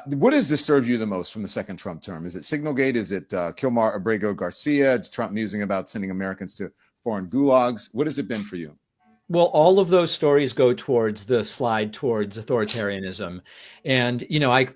What has disturbed you the most from the second Trump term? Is it Signalgate? Is it Kilmar Abrego Garcia? Trump musing about sending Americans to foreign gulags? What has it been for you? Well, all of those stories go towards the slide towards authoritarianism. And,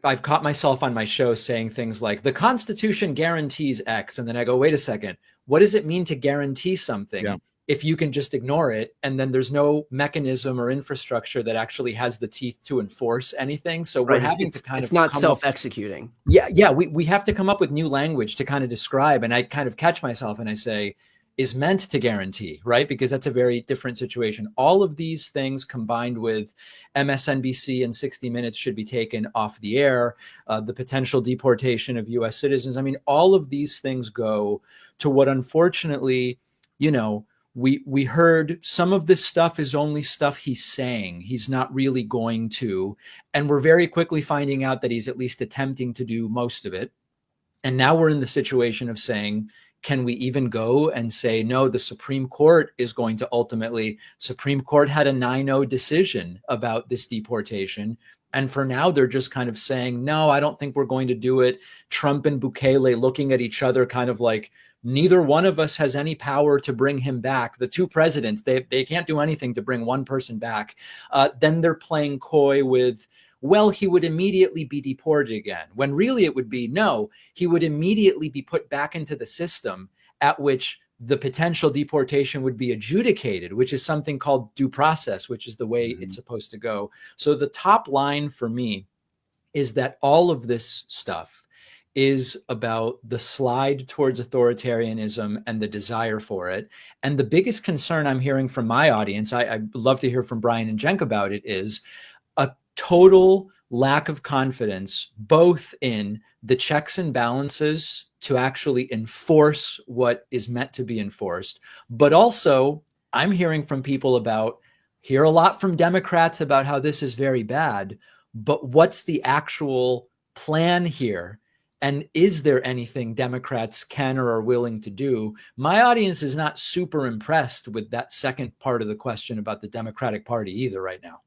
I've caught myself on my show saying things like the Constitution guarantees X. And then I go, wait a second, what does it mean to guarantee Yeah. something if you can just ignore it? And then there's no mechanism or infrastructure that actually has the teeth to enforce anything. So we're Right. having to kind It's of not come up. self-executing. Yeah. We have to come up with new language to kind of describe. And I kind of catch myself and I say, is meant to guarantee, right? Because that's a very different situation. All of these things combined with MSNBC and 60 Minutes should be taken off the air, the potential deportation of US citizens. I mean, all of these things go to what, unfortunately, we heard some of this stuff is only stuff he's saying. He's not really going to. And we're very quickly finding out that he's at least attempting to do most of it. And now we're in the situation of saying, can we even go and say, no, the Supreme Court is going to ultimately, Supreme Court had a 9-0 decision about this deportation. And for now, they're just kind of saying, no, I don't think we're going to do it. Trump and Bukele looking at each other kind of like, neither one of us has any power to bring him back. The two presidents, they can't do anything to bring one person back. Then they're playing coy with, well, he would immediately be deported again, when really it would be, no, he would immediately be put back into the system, at which the potential deportation would be adjudicated, which is something called due process, which is the way it's supposed to go. So the top line for me is that all of this stuff is about the slide towards authoritarianism and the desire for it. And the biggest concern I'm hearing from my audience, I'd love to hear from Brian and Cenk about it, is a total lack of confidence, both in the checks and balances to actually enforce what is meant to be enforced. But also, I'm hearing from people hear a lot from Democrats about how this is very bad, but what's the actual plan here? And is there anything Democrats can or are willing to do? My audience is not super impressed with that second part of the question about the Democratic Party either right now.